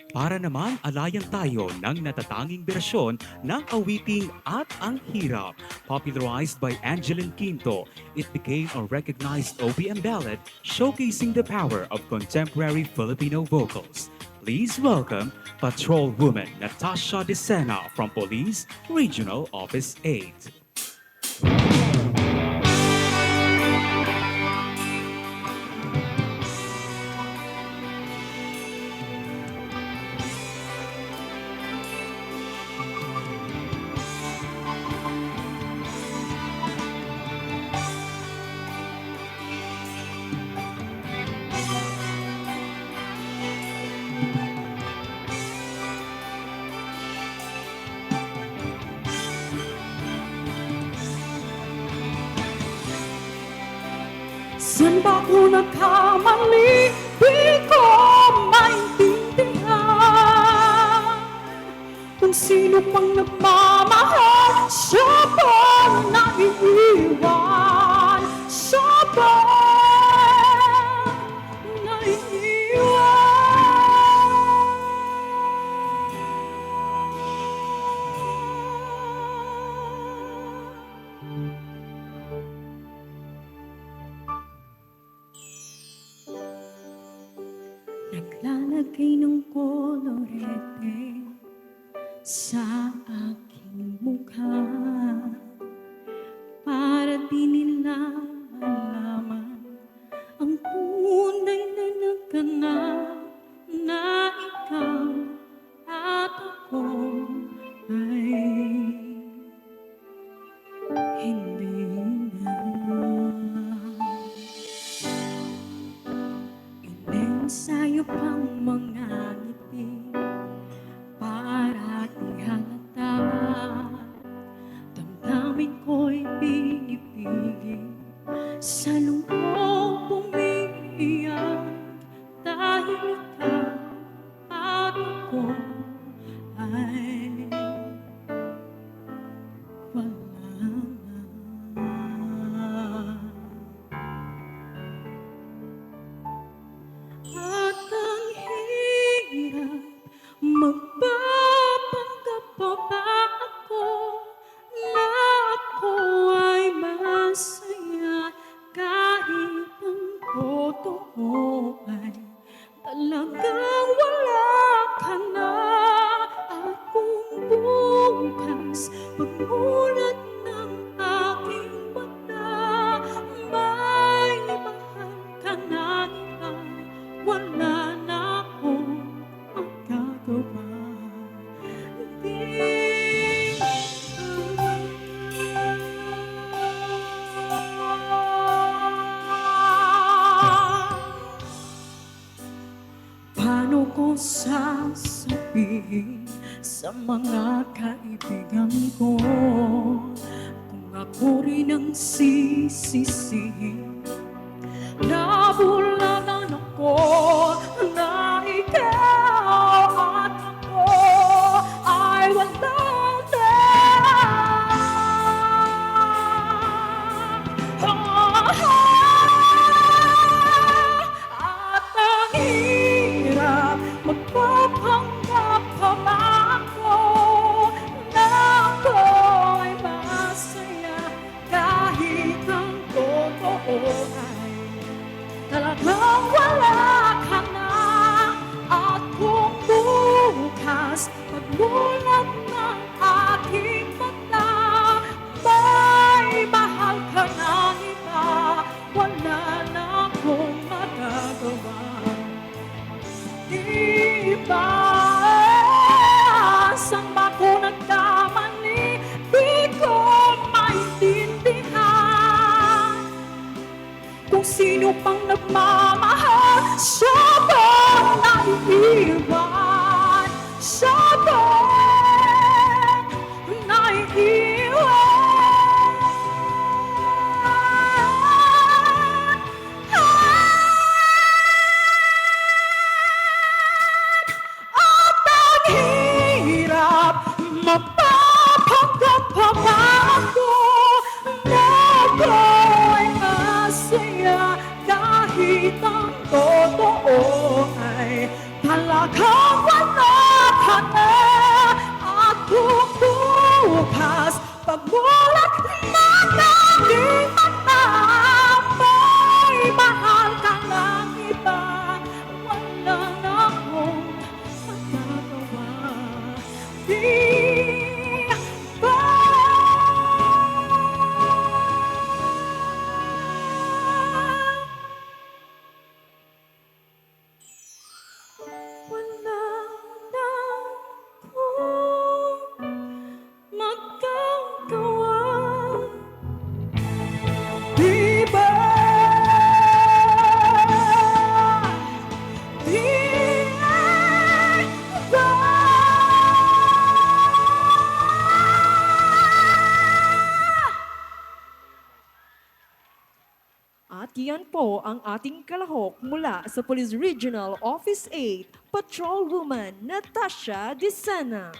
Para naman alayan tayo ng natatanging bersyon ng awiting At Ang Hirap. Popularized by Angeline Quinto, it became a recognized OPM ballad showcasing the power of contemporary Filipino vocals. Please welcome Patrol Woman Natasha Decena from Police Regional Office 8. Saan ba ako nagkamali? Di ko maintindihan. Kung sino pang nagmamahal, siya bang naiiwan? Siya bang naiiwan? Naglalagay ng kolorete sa aking mukha para di nila malaman ang tunay na naganap na ikaw at ako ay hindi na. Sa'yo pang mga ngiti para ihalata. Damdamin ko'y pinipigil, sa lungkot umiiyak dahil ikaw at ako ay wala na. At ang hirap, magpapanggap pa ba ako na ako ay masaya kahit ang totoo ay talagang wala ka na. At kung bukas pagmulat ng aking mata, may mahal ka na iba, wala na akong magagawa. Paano ko sasabihin sa mga kaibigan ko kung ako rin ang sisisihin? Nabulanan ako na ikaw at ako ay wala na. At ang hirap, magpapanggap pa ba ako na ako ay masaya kahit ang totoo ay talagang wala ka na. At kung bukas pagmulat ng aking mata, may mahal ka na iba, wala na akong magagawa. Di ba saan ba ako nagkamali? Di ko maintindihan. Kung sino pang nagmamahal, siya bang naiiwan? Siya bang naiiwan? At ang hirap, mapapanggap pa ba ako na ako'y masaya kahit ang totoo ay talagang ka na at bubukas pagmulat ng aking mata. May mahal ka ng iba, wala na akong magagawa. Di ba? Wala na akong magagawa. Di ba? Di ba? At yan po ang ating kalahok mula sa Police Regional Office 8, Patrolwoman Natasha Disana.